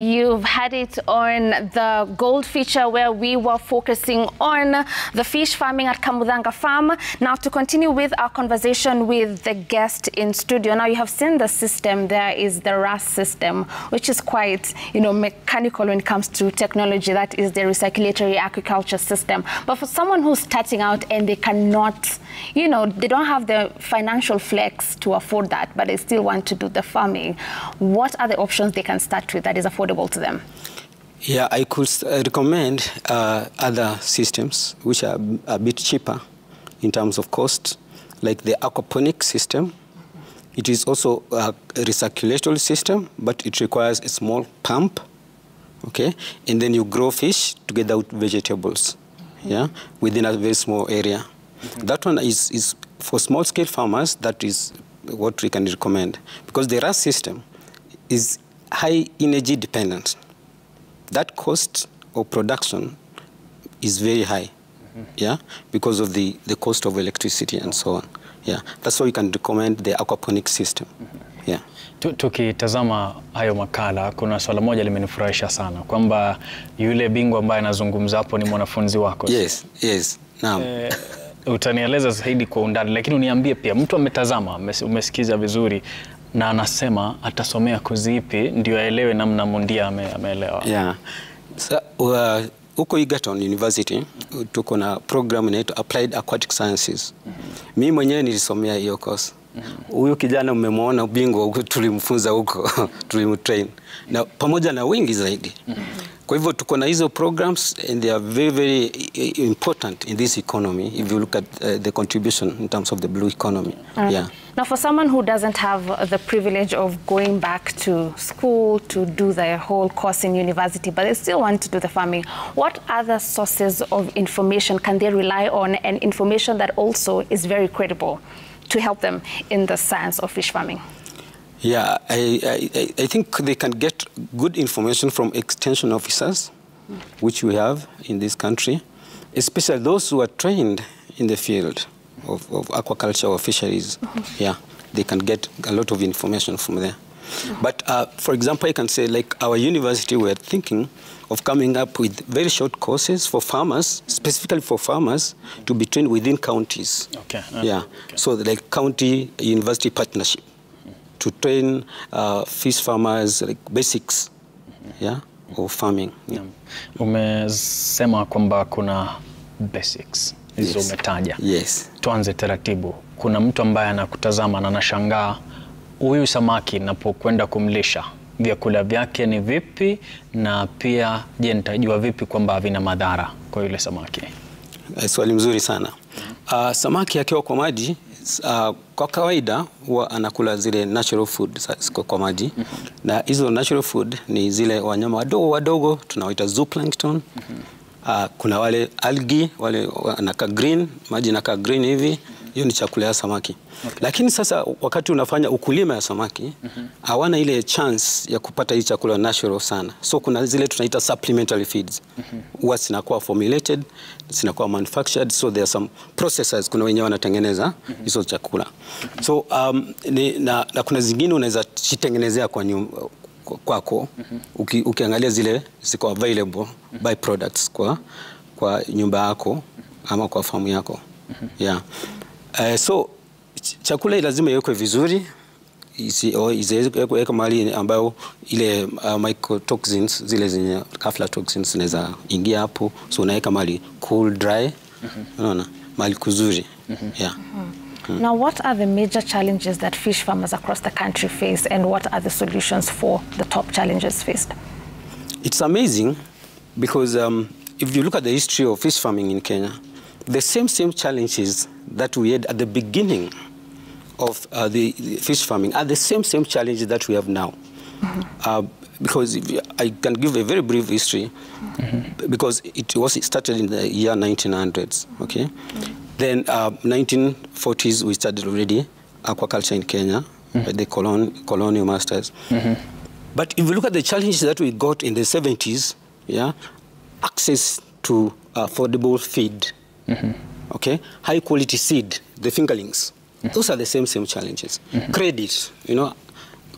You've had it on the Gold feature where we were focusing on the fish farming at Kamudhanga Farm. Now to continue with our conversation with the guest in studio. Now you have seen the system. There is the RAS system, which is quite, mechanical when it comes to technology. That is the recirculatory aquaculture system. But for someone who's starting out and they cannot, they don't have the financial flex to afford that, but they still want to do the farming, what are the options they can start with that is affordable to them? Yeah, I could recommend other systems which are a bit cheaper in terms of cost, like the aquaponic system. It is also a recirculatory system, but it requires a small pump, okay? And then you grow fish together with vegetables, yeah, within a very small area. That one is for small-scale farmers. That is what we can recommend, because the RAS system is high energy dependent. That cost of production is very high, yeah, because of the cost of electricity and so on. Yeah, that's why we can recommend the aquaponic system. Yeah. Tukitazama hayo makala, kuna swala moja limenifurahisha sana, kwamba yule bingwa ambaye anazungumza hapo ni mwanafunzi wako. Yes, naam. Utanieleza zaidi kwa undani, lakini uniambie pia, mtu ametazama, umesikiza vizuri, na anasema atasomea kozi ipi ndio aelewe namna mundia ameelewa. Yeah. So, huko Egerton University tuko na program inaitwa Applied Aquatic Sciences. Mimi mwenyewe nilisomea hiyo course. Huyo kijana mmemwona bingwa huko, tulimfunza huko, tulimtrain. Na pamoja na wengi zaidi. Kwa hivyo tuko na hizo programs, and they are very, very important in this economy if you look at the contribution in terms of the blue economy. Yeah. Now, for someone who doesn't have the privilege of going back to school to do their whole course in university, but they still want to do the farming, what other sources of information can they rely on, and information that also is very credible to help them in the science of fish farming? Yeah, I think they can get good information from extension officers, which we have in this country, especially those who are trained in the field of aquaculture or fisheries. Yeah, they can get a lot of information from there. But for example, I can say, like our university, we're thinking of coming up with very short courses for farmers, specifically for farmers, to be trained within counties. Okay. Yeah, okay. So like county-university partnership, to train fish farmers, like basics, yeah, of farming. Yeah. Umesema kwamba kuna basics, hizo umetaja. Yes. Tuanze taratibu. Kuna mtu ambaye anakutazama na anashangaa, huyu samaki napokwenda kumlisha, vyakula vyake ni vipi, na pia je, nitajua vipi kwamba havina madhara kwa yule samaki? Swali mzuri sana. Samaki akiwa kwa maji, kwa kawaida huwa anakula zile natural food kwa maji. Na hizo natural food ni zile wanyama wadogo wadogo tunawaita zooplankton. Kuna wale algae, wale anakaa green, maji inakaa green hivi, hiyo ni chakula ya samaki. Okay. Lakini sasa wakati unafanya ukulima ya samaki, hawana ile chance ya kupata hii chakula natural sana. So kuna zile tunaita supplementary feeds. Huwa zinakuwa formulated, zinakuwa manufactured, so there are some processors, kuna wenyewe wanatengeneza hizo chakula. So na kuna zingine unaweza jitengenezea kwa kwako, ukiangalia zile ziko available byproducts kwa nyumba yako ama kwa famu yako. Yeah. So chakula lazima iwekwe vizuri, isiwekwe mahali ambayo ile mycotoxins, zile zenye aflatoxins zinaweza ingia hapo, so unaweka mahali cool, dry, unaona, mahali kuzuri. Yeah. Now, what are the major challenges that fish farmers across the country face, and what are the solutions for the top challenges faced? It's amazing because if you look at the history of fish farming in Kenya, the same challenges that we had at the beginning of the fish farming are the same challenges that we have now. Because I can give a very brief history, because it started in the year 1900s, okay? Then 1940s we started already aquaculture in Kenya, by the colonial masters. But if you look at the challenges that we got in the 70s, yeah, access to affordable feed, okay, high quality seed, the fingerlings, those are the same challenges. Credit,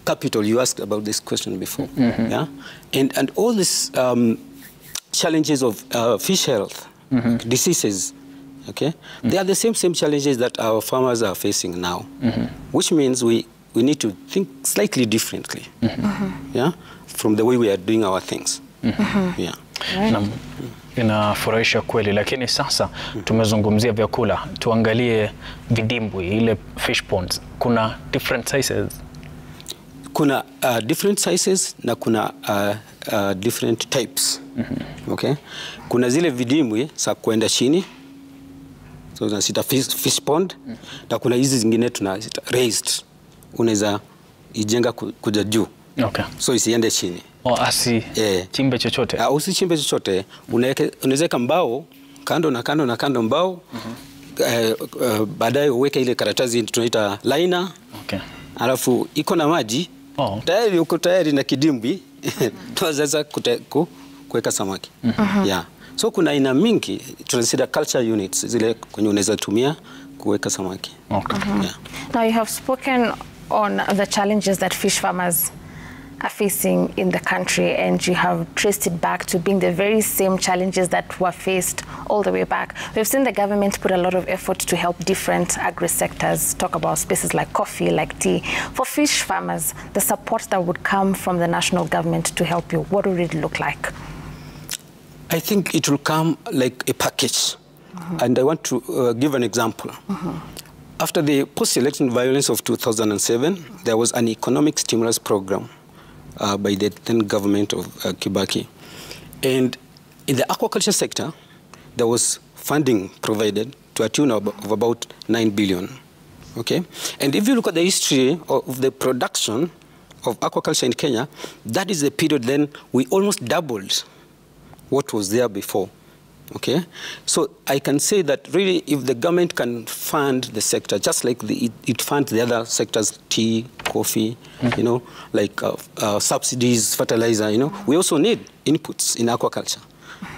capital, you asked about this question before. Yeah, and all these challenges of fish health, diseases, okay, they are the same challenges that our farmers are facing now, which means we need to think slightly differently, yeah, from the way we are doing our things. Yeah. Right. Inafurahisha kweli, lakini sasa tumezungumzia vyakula, tuangalie vidimbwi, ile fish ponds. Kuna different sizes? Kuna different sizes na kuna different types. Okay? Kuna zile vidimbwi za kuenda chini, so tunasita fish pond, na kuna hizi zingine tunasita raised, unaweza ijenga kuja juu. Okay. So isiende chini. Chimbe chochote? Usichimbe chochote. Unaweka mbao kando na kando mbao. Baadaye uweke ile karatasi tunaita liner. Okay. Alafu iko na maji. Tayari uko tayari na kidimbwi. Tunaweza kuweka samaki. Yeah. So kuna aina mingi tunasema culture units zile kwenye unaweza tumia kuweka samaki. Okay. Yeah. Now you have spoken on the challenges that fish farmers are facing in the country, and you have traced it back to being the very same challenges that were faced all the way back. We've seen the government put a lot of effort to help different agri-sectors, talk about spaces like coffee, like tea. For fish farmers, the support that would come from the national government to help you, what would it look like? I think it will come like a package. And I want to give an example. After the post-election violence of 2007, there was an economic stimulus program by the then government of Kibaki. And in the aquaculture sector, there was funding provided to a tune of about 9 billion. Okay? And if you look at the history of the production of aquaculture in Kenya, that is the period then we almost doubled what was there before. Okay? So I can say that really if the government can fund the sector, just like it funds the other sectors, tea, coffee, you know, like subsidies, fertilizer, you know, we also need inputs in aquaculture.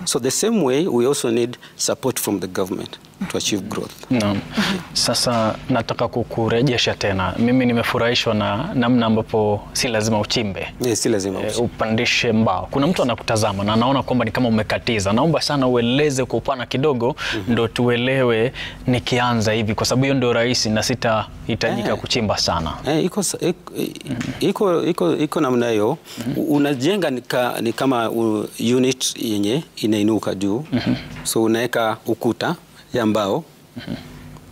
So the same way, we also need support from the government to achieve growth. Naam. Sasa nataka kukurejesha tena. Mimi nimefurahishwa na namna ambapo si lazima uchimbe. Si lazima upandishe mbao. Kuna mtu anakutazama na anaona kwamba ni kama umekatiza. Naomba sana ueleze kwa upana kidogo ndo tuelewe nikianza hivi, kwa sababu hiyo ndio rahisi na sitahitajika kuchimba sana. Iko namna hiyo. Unajenga ni kama unit yenye inainuka juu. So unaweka ukuta ya mbao,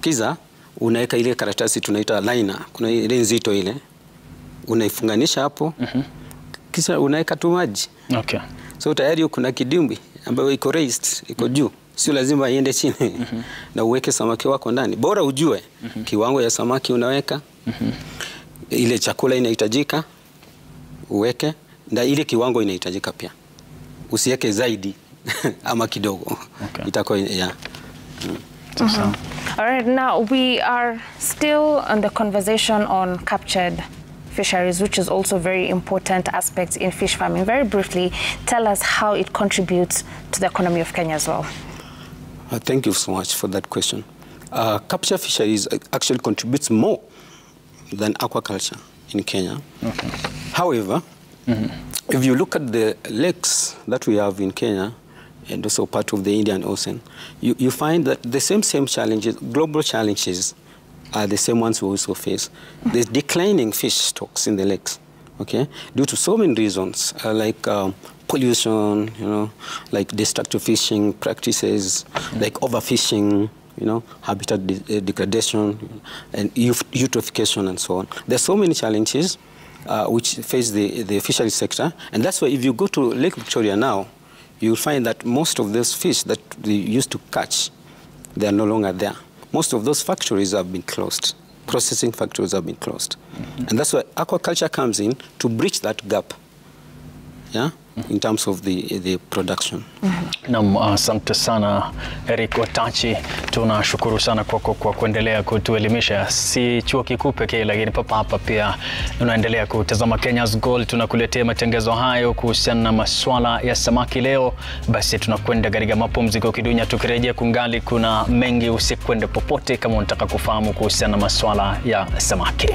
kiza unaweka ile karatasi tunaita liner, kuna ile nzito ile, unaifunganisha hapo, kisha unaweka tu maji. Okay. So tayari kuna kidimbwi ambayo iko raised, iko juu, sio lazima iende chini. Na uweke samaki wako ndani, bora ujue kiwango ya samaki unaweka, ile chakula inahitajika uweke, na ile kiwango inahitajika pia, usiweke zaidi ama kidogo. Okay. Itakuwa yeah. All right, now we are still on the conversation on captured fisheries, which is also a very important aspect in fish farming. Very briefly, tell us how it contributes to the economy of Kenya as well. Thank you so much for that question. Captured fisheries actually contributes more than aquaculture in Kenya. Okay. However, if you look at the lakes that we have in Kenya, and also part of the Indian Ocean, you find that the same challenges, global challenges, are the same ones we also face. There's declining fish stocks in the lakes, okay, due to so many reasons, like pollution, you know, like destructive fishing practices, like overfishing, you know, habitat degradation, and eutrophication, and so on. There's so many challenges which face the fishery sector, and that's why if you go to Lake Victoria now, you'll find that most of those fish that they used to catch, they are no longer there. Most of those factories have been closed. Processing factories have been closed. And that's why aquaculture comes in to bridge that gap, yeah, in terms of the production. Naam, asante sana Eric Watachi, tunashukuru sana kwa kuendelea kutuelimisha. Si chuo kikuu pekee, lakini papa hapa pia unaendelea kutazama Kenya's Gold. Tunakuletea matangazo hayo kuhusiana na masuala ya samaki leo. Basi tunakwenda katika mapumziko kidunia, tukirejea kungali kuna mengi, usikwende popote kama unataka kufahamu kuhusiana na masuala ya samaki.